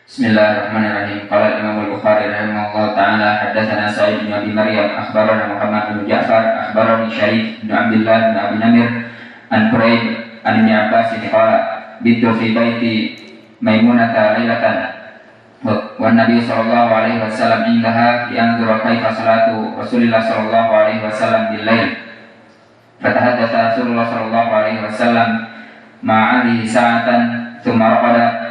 Bismillahirrahmanirrahim. Qala Imam Al-Bukhari rahimahullah ta'ala haddatsana Sa'id bin Abi Maryam akhbarana Muhammad bin Ja'far akhbarani Syarif bin Abdullah bin Abi Namir an Quraib an Ibn Abbas qala bitu fi baiti Maimunata lailatan wa Nabi sallallahu alaihi wasallam indaha yanzuru kaifa salatu Rasulillah sallallahu alaihi wasallam bil lail. Fatahaddatsa Rasulullah sallallahu alaihi wasallam ma'ali sa'atan thumma raqada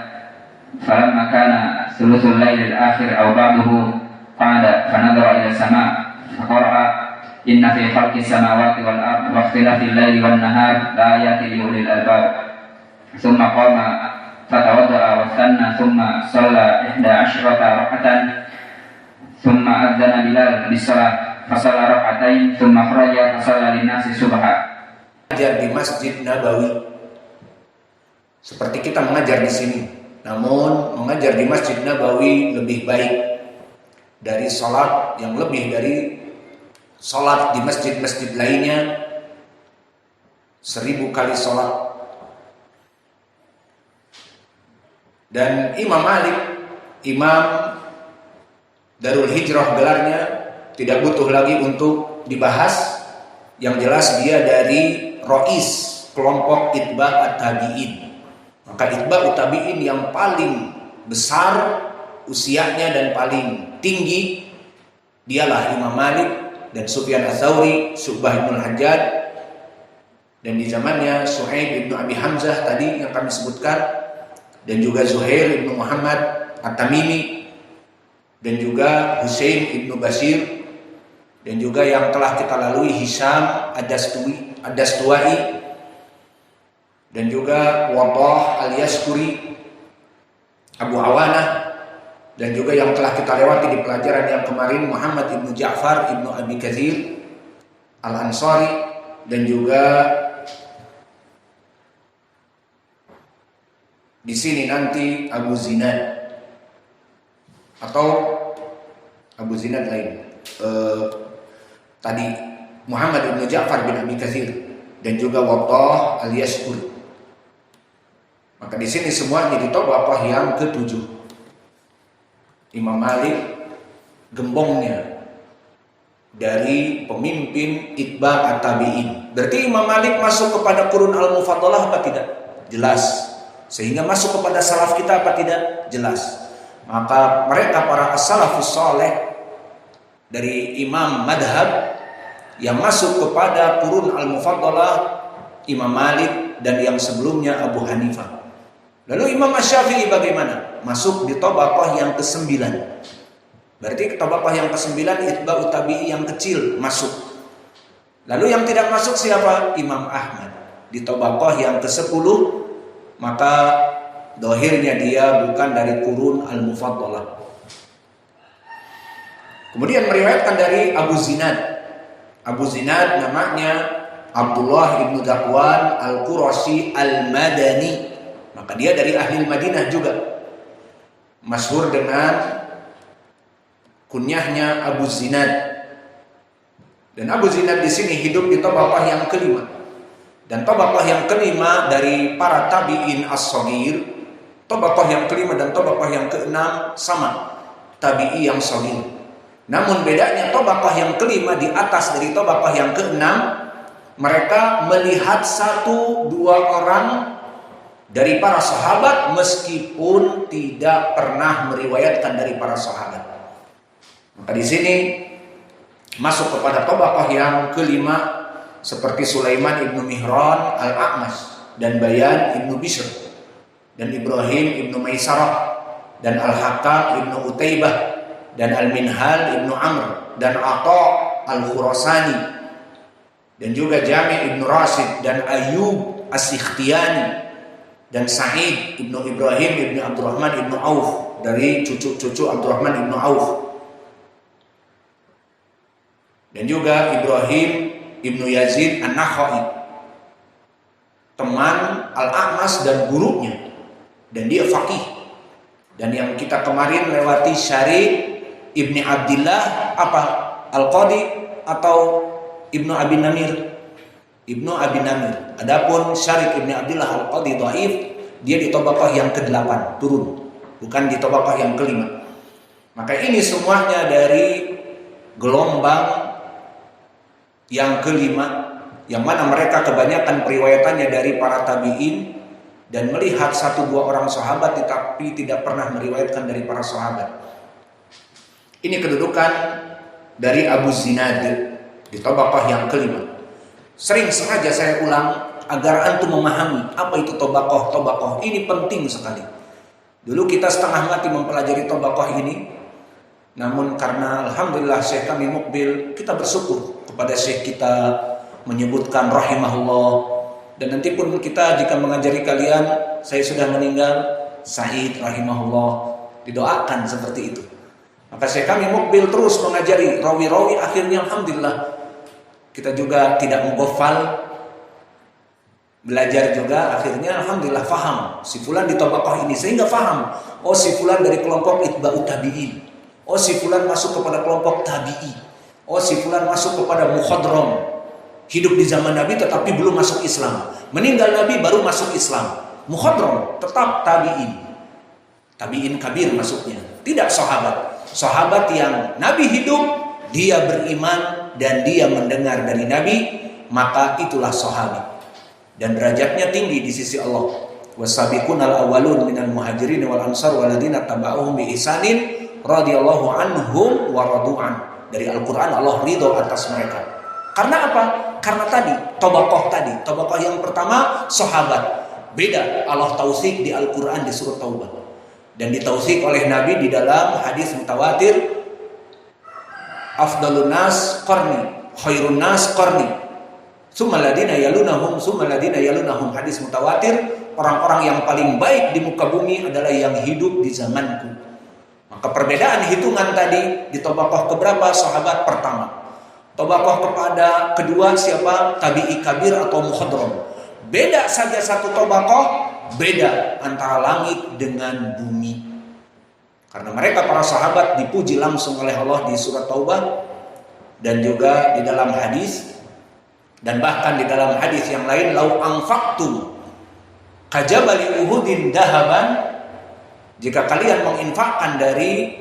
فلما كان ثلث الليل الآخر أو بعده قعد فنظر إلى السماء فقرأ إن في خلق السماوات والأرض واختلاف الليل والنهار لآيات لأولي الألباب ثم قام فتوضأ واستنى ثم صلى 11 ركعة ثم أذن بلال بالصلاة فصلى ركعتين ثم خرج فصلى للناس الصبح. Mengajar di Masjid Nabawi seperti kita mengajar di sini. Namun mengajar di Masjid Nabawi lebih baik dari sholat yang lebih dari sholat di masjid-masjid lainnya 1000 kali sholat. Dan Imam Malik, Imam Darul Hijrah gelarnya, tidak butuh lagi untuk dibahas. Yang jelas dia dari Rois kelompok Itba' at-Tabi'in. Maka Itba'ut Tabi'in yang paling besar usianya dan paling tinggi dialah Imam Malik dan Sufyan Ats-Tsauri, Syu'bah bin Al-Hajjaj, dan di zamannya Suhaib bin Abi Hamzah tadi yang kami sebutkan, dan juga Zuhair bin Muhammad At-Tamimi, dan juga Husain bin Bashir, dan juga yang telah kita lalui Hisham Ad-Dastuwai, dan juga Wadah Al-Yaskuri, Abu Awanah, dan juga yang telah kita lewati di pelajaran yang kemarin Muhammad ibnu Ja'far ibnu Abi Katsir Al-Ansari, dan juga di sini nanti Abu Zinad atau Abu Zinad lain. Tadi Muhammad ibnu Ja'far bin Abi Katsir dan juga Wadah Al-Yaskuri. Maka di sini semuanya di tabaqah yang ke-7. Imam Malik gembongnya dari pemimpin Itba' at-Tabi'in. Berarti Imam Malik masuk kepada qurun al-mufaddalah apa tidak? Jelas. Sehingga masuk kepada salaf kita apa tidak? Jelas. Maka mereka para as-salafus saleh dari imam madhab yang masuk kepada qurun al-mufaddalah Imam Malik dan yang sebelumnya Abu Hanifah. Lalu Imam Asy-Syafi'i bagaimana? Masuk di tabaqah yang ke-9. Berarti tabaqah yang ke-9 Itba'ut Tabi'i yang kecil masuk. Lalu yang tidak masuk siapa? Imam Ahmad. Di tabaqah yang ke-10, maka dohirnya dia bukan dari qurun al-mufaddalah. Kemudian meriwayatkan dari Abu Zinad. Abu Zinad namanya Abdullah ibnu Dakwan al-Qurashi al-Madani. Maka dia dari ahli Madinah juga. Masyhur dengan kunyahnya Abu Zinad. Dan Abu Zinad di sini hidup di tabaqah yang ke-5. Dan tabaqah yang ke-5 dari para tabi'in as-shaghir, tabaqah yang ke-5 dan tabaqah yang ke-6 sama, tabi'i yang shaghir. Namun bedanya tabaqah yang ke-5 di atas dari tabaqah yang ke-6, mereka melihat 1-2 orang dari para sahabat meskipun tidak pernah meriwayatkan dari para sahabat. Maka di sini masuk kepada tabaqah yang ke-5 seperti Sulaiman ibnu Mihran al-A'mash dan Bayan ibnu Bishr dan Ibrahim ibnu Maisarah dan Al-Hakam ibnu Utaibah dan Al-Minhal ibnu Amr dan Atha al-Khurasani dan juga Jami' ibnu Rashid dan Ayyub as-Sikhtiyani dan Sa'id ibnu Ibrahim ibnu Abdurrahman ibnu Auf dari cucu-cucu Abdurrahman ibnu Auf, dan juga Ibrahim ibnu Yazid an-Nakhai, teman Al-A'mash dan gurunya, dan dia faqih. Dan yang kita kemarin lewati Syarif ibni Abdillah apa? Al-Qadi atau Ibnu Abi Namir? Ibnu Abi Namir. Adapun Syarif ibni Abdillah Al-Qadi dhaif, dia di tabaqah yang ke-8 turun. bukan di tabaqah yang kelima. Maka ini semuanya dari gelombang yang kelima, yang mana mereka kebanyakan periwayatannya dari para tabi'in dan melihat 1-2 orang sahabat tetapi tidak pernah meriwayatkan dari para sahabat. Ini kedudukan dari Abu Zinad di tabaqah yang kelima. Sering sengaja saya ulang agar antum memahami apa itu tabaqah. Ini penting sekali. Dulu kita setengah mati mempelajari tabaqah ini, namun karena alhamdulillah Syekh kami Mukbil, kita bersyukur kepada Syekh kita menyebutkan rahimahullah. Dan nanti pun kita jika mengajari kalian, saya sudah meninggal, Said rahimahullah, didoakan seperti itu. Maka Syekh kami Mukbil terus mengajari rawi-rawi, akhirnya alhamdulillah kita juga tidak menggofal, belajar juga, akhirnya alhamdulillah faham si fulan di tabaqah ini, sehingga faham, oh si fulan dari kelompok itba'ut tabi'in, oh si fulan masuk kepada kelompok tabi'i, oh si fulan masuk kepada mukhadram, hidup di zaman Nabi tetapi belum masuk Islam, meninggal Nabi baru masuk Islam. Mukhadram tetap tabi'in kabir masuknya, tidak sahabat yang Nabi hidup, dia beriman dan dia mendengar dari Nabi, maka itulah sahabat dan derajatnya tinggi di sisi Allah. Wasabiqunal awwalun minal muhajirin wal ansar waladina tabauhum bi ihsanin radhiyallahu anhum wa radu'an. Dari Al-Qur'an Allah ridho atas mereka. Karena apa? Karena tabaqah yang pertama sahabat. Beda Allah tausik di Al-Qur'an di surat Taubah. Dan ditausik oleh Nabi di dalam hadis mutawatir, afdalun nas qarni, khairun nas qarni. Summaladina yalunahum, hadis mutawatir, orang-orang yang paling baik di muka bumi adalah yang hidup di zamanku. Maka perbedaan hitungan tadi di tabaqah keberapa? Sahabat pertama. Tabaqah kepada kedua siapa? Tabi'i kabir atau mukhadram. Beda saja satu tabaqah, beda antara langit dengan bumi. Karena mereka para sahabat dipuji langsung oleh Allah di surat Taubah dan juga di dalam hadis. Dan bahkan di dalam hadis yang lain, lau anfaqtum kajabali uhudin dahaban, jika kalian menginfakkan dari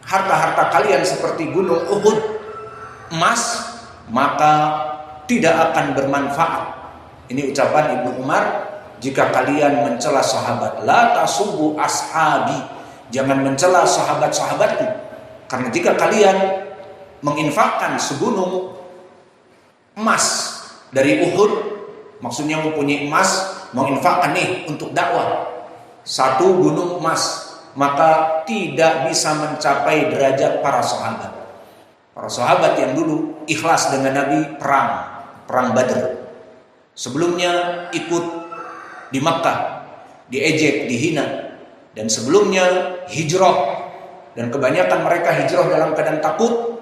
harta-harta kalian seperti gunung Uhud emas, maka tidak akan bermanfaat. Ini ucapan Ibnu Umar, jika kalian mencela sahabat, la tasubbu ashabi, jangan mencela sahabat-sahabatku, karena jika kalian menginfakkan segunung emas dari Uhud, maksudnya mempunyai emas, mau infakkan nih untuk dakwah, 1 gunung emas, maka tidak bisa mencapai derajat para sahabat. Para sahabat yang dulu ikhlas dengan Nabi, perang Badr. Sebelumnya ikut di Makkah, diejek, dihina, dan sebelumnya hijrah, dan kebanyakan mereka hijrah dalam keadaan takut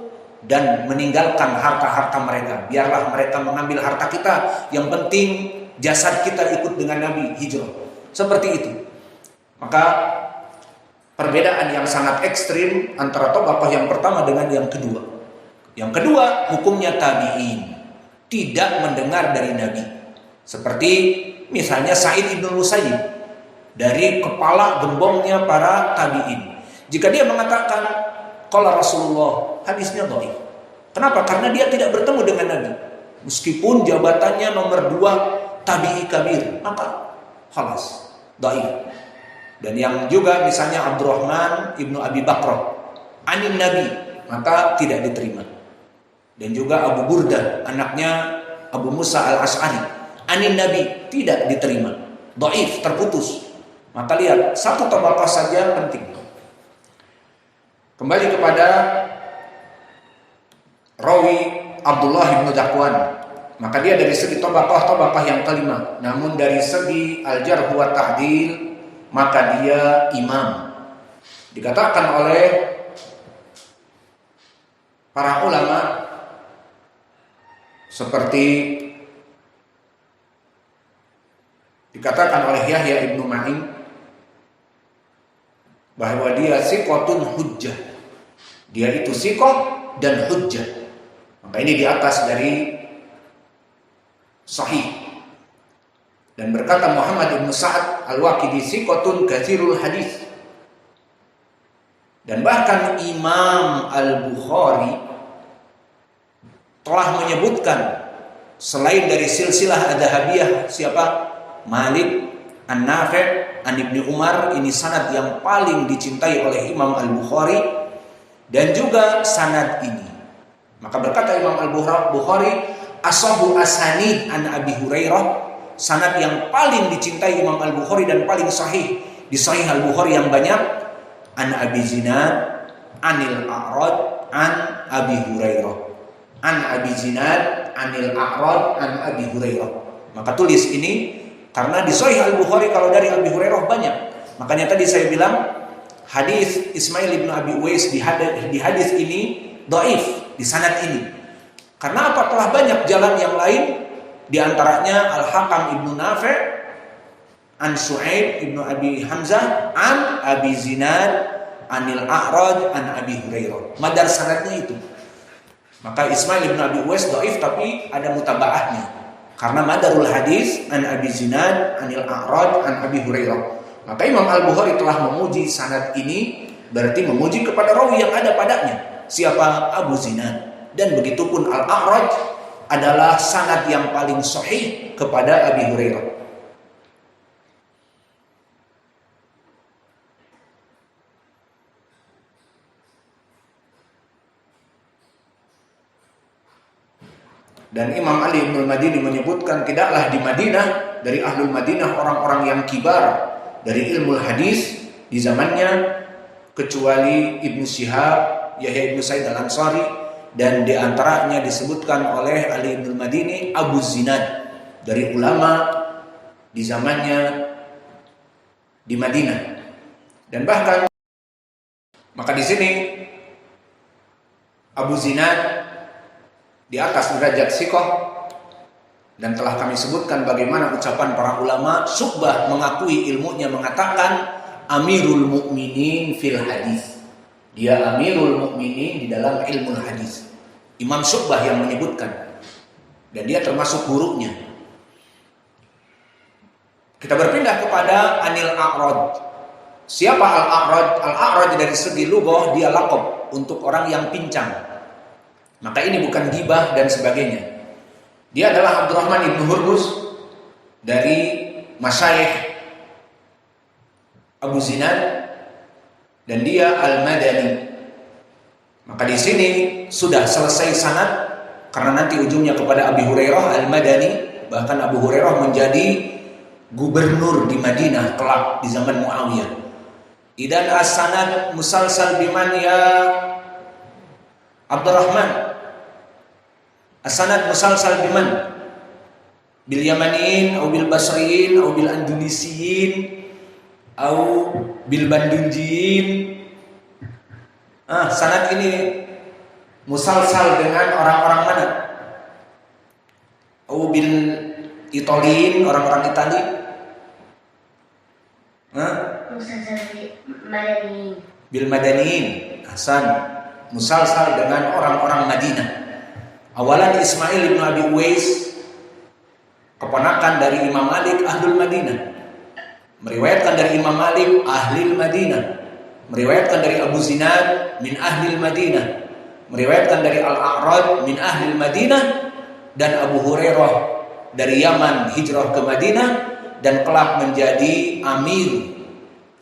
dan meninggalkan harta-harta mereka. Biarlah mereka mengambil harta kita, yang penting jasad kita ikut dengan Nabi, hijrah. Seperti itu. Maka perbedaan yang sangat ekstrim antara tabaqah yang pertama dengan yang kedua. Yang kedua, hukumnya tabi'in, tidak mendengar dari Nabi. Seperti misalnya Sa'id ibn Musayyib, dari kepala gembongnya para tabi'in. Jika dia mengatakan qala Rasulullah, hadisnya dhaif. Kenapa? Karena dia tidak bertemu dengan Nabi. Meskipun jabatannya nomor 2 tabi'i kabir, maka khalas, dhaif. Dan yang juga misalnya Abdurrahman ibnu Abi Bakr anin Nabi, maka tidak diterima. Dan juga Abu Burdah, anaknya Abu Musa al-Ash'ari, anin Nabi, tidak diterima, dhaif, terputus. Maka lihat, satu tabaqah saja penting. Kembali kepada rawi Abdullah bin Zakwan, maka dia dari segi tabaqah yang kelima. Namun dari segi al-jarh wa ta'dil, maka dia imam. Dikatakan oleh para ulama seperti dikatakan oleh Yahya ibnu Ma'in bahwa dia siqatun hujjah. Dia itu siqah dan hujjah. Maka ini di atas dari sahih. Dan berkata Muhammad ibn Sa'ad al-Waqidi, siqatun katsirul hadis. Dan bahkan Imam Al-Bukhari telah menyebutkan selain dari silsilah Adzahabiyah siapa? Malik, An-Nafi', An Ibnu Umar, ini sanad yang paling dicintai oleh Imam Al-Bukhari, dan juga sanad ini. Maka berkata Imam Al-Bukhari, ashabu asanid an Abi Hurairah, sanad yang paling dicintai Imam Al-Bukhari dan paling sahih di Sahih Al-Bukhari yang banyak, an Abi Zinad anil A'raj an Abi Hurairah, an Abi Zinad anil A'raj an Abi Hurairah. Maka tulis ini karena di Sahih Al-Bukhari kalau dari Abi Hurairah banyak. Makanya tadi saya bilang hadis Ismail bin Abi Uwais di hadis ini dhaif di sanad ini. Karena apa? Telah banyak jalan yang lain, di antaranya Al-Hakam ibnu Nafi' an Su'aib ibnu Abi Hamzah an Abi Zinad anil A'raj an Abi Hurairah. Madar sanadnya itu. Maka Ismail ibnu Abi Uwais dhaif tapi ada mutabaahnya. Karena madarul hadis an Abi Zinad anil A'raj an Abi Hurairah. Maka Imam Al-Bukhari telah memuji sanad ini, berarti memuji kepada rawi yang ada padanya. Siapa? Abu Zinad. Dan begitupun Al-A'raj adalah sanad yang paling sahih kepada Abi Hurairah. Dan Imam Ali bin Madini menyebutkan tidaklah di Madinah dari Ahlul Madinah orang-orang yang kibar dari ilmu hadis di zamannya kecuali Ibnu Syihab, Yahya bin Sa'id Al-Ansari, dan di antaranya disebutkan oleh Ali bin Madini Abu Zinad dari ulama di zamannya di Madinah. Dan bahkan maka di sini Abu Zinad di atas derajat siqah, dan telah kami sebutkan bagaimana ucapan para ulama. Syu'bah mengakui ilmunya, mengatakan Amirul Mukminin fil hadis. Dia Amirul Mukminin di dalam ilmu hadis. Imam Syu'bah yang menyebutkan, dan dia termasuk gurunya. Kita berpindah kepada Anil A'raj. Siapa Al-A'raj? Al-A'raj dari segi lughah dia laqab untuk orang yang pincang. Maka ini bukan ghibah dan sebagainya. Dia adalah Abdurrahman ibnu Hurmuz dari masyayikh Abu Zinad, dan dia Al-Madani. Maka di sini sudah selesai sanad karena nanti ujungnya kepada Abi Hurairah Al-Madani. Bahkan Abu Hurairah menjadi gubernur di Madinah kelak di zaman Muawiyah. Idan as-sanad musalsal biman ya Abdurrahman. As-sanad musalsal biman? Bil Yamaniyin atau bil Basriyin atau bil Andunisiyin atau bil Bandunjiyin. Sanad ini musalsal dengan orang-orang mana? Atau bil Italiyin, orang-orang Itali? Musalsal Madaniyin. Bil Madaniyin. Hasan, musalsal dengan orang-orang Madinah. Awalan Ismail bin Abi Uwais, keponakan dari Imam Malik, Ahlul Madinah, meriwayatkan dari Imam Malik, Ahlil Madinah, meriwayatkan dari Abu Zinad min Ahlil Madinah, meriwayatkan dari Al-A'raj min Ahlil Madinah, dan Abu Hurairah dari Yaman hijrah ke Madinah dan kelak menjadi amir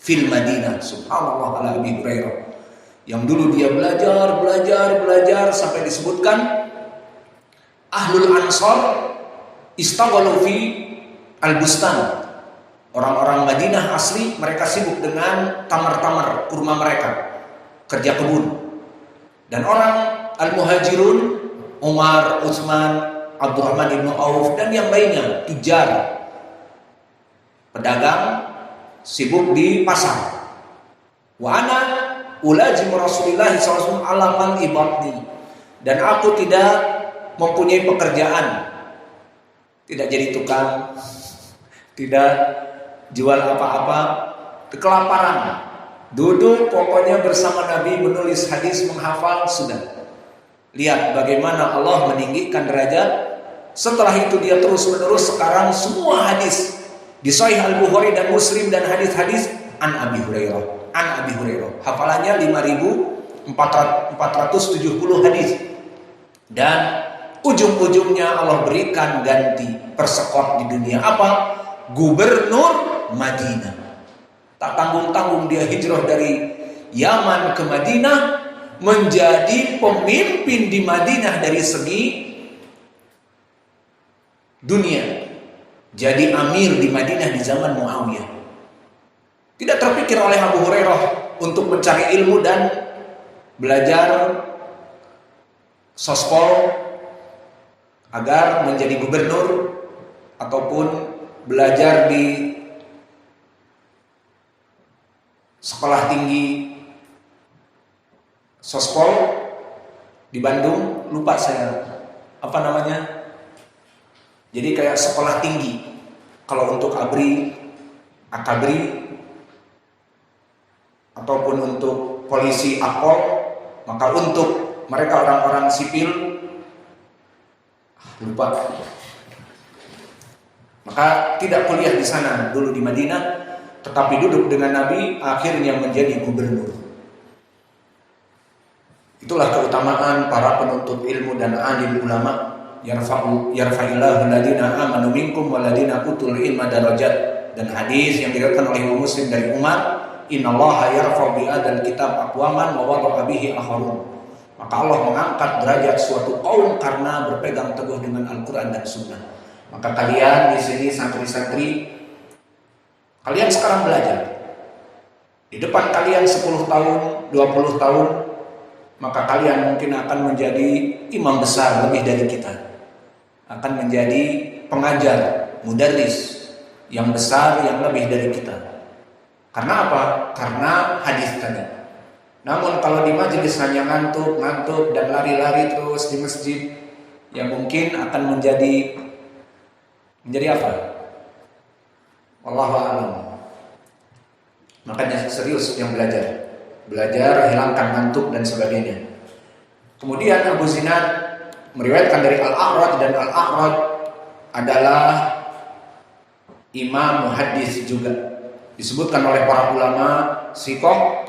fil Madinah. Subhanallah ala Abi Hurairah, yang dulu dia belajar sampai disebutkan Ahlul Ansar istaghalu fi al-bustan. Orang-orang Madinah asli mereka sibuk dengan tamar-tamar kurma mereka, kerja kebun. Dan orang Al-Muhajirun, Umar, Utsman, Abdurrahman ibnu Auf, dan yang lainnya, tujar, pedagang, sibuk di pasar. Wa ana ulajim Rasulullah SAW alaman ibadni, dan aku tidak mempunyai pekerjaan, tidak jadi tukang, tidak jual apa-apa, kelaparan, duduk pokoknya bersama Nabi menulis hadis, menghafal, sudah. Lihat bagaimana Allah meninggikan derajat. Setelah itu dia terus menerus, sekarang semua hadis di Sahih Al-Bukhari dan Muslim dan hadis-hadis an Abi Hurairah. an Abi Hurairah. Hafalannya 5.470 hadis. Dan ujung-ujungnya Allah berikan ganti persekot di dunia. Apa? Gubernur Madinah. Tak tanggung-tanggung dia hijrah dari Yaman ke Madinah, menjadi pemimpin di Madinah dari segi dunia. Jadi amir di Madinah di zaman Muawiyah. Tidak terpikir oleh Abu Hurairah untuk mencari ilmu dan belajar sospol agar menjadi gubernur ataupun belajar di sekolah tinggi sospol di Bandung, lupa saya apa namanya. Jadi kayak sekolah tinggi. Kalau untuk ABRI, AKABRI, ataupun untuk polisi Akpol, maka untuk mereka orang-orang sipil, lupa. Maka tidak kuliah di sana dulu di Madinah, tetapi duduk dengan Nabi, akhirnya menjadi gubernur. Itulah keutamaan para penuntut ilmu dan alim ulama. Yarfa'illahu alladhina amanu minkum walladhina utul ilma darajat. Dan hadis yang diriwayatkan oleh Imam Muslim dari Umar, innallaha yarfa'u bi adzal kitab aqwaman wa wada'a bihi akharun. Maka Allah mengangkat derajat suatu kaum karena berpegang teguh dengan Al-Qur'an dan Sunnah. Maka kalian di sini santri-santri, kalian sekarang belajar. Di depan kalian 10 tahun, 20 tahun, maka kalian mungkin akan menjadi imam besar lebih dari kita. Akan menjadi pengajar, mudarris yang besar yang lebih dari kita. Karena apa? Karena hadis tadi. Namun kalau di majelis hanya ngantuk dan lari-lari terus di masjid, ya mungkin akan menjadi apa? Wallahu a'lam. Makanya serius yang belajar, hilangkan ngantuk dan sebagainya. Kemudian Abu Zinad meriwayatkan dari Al-A'raj, dan Al-A'raj adalah imam muhaddis juga. Disebutkan oleh para ulama siqah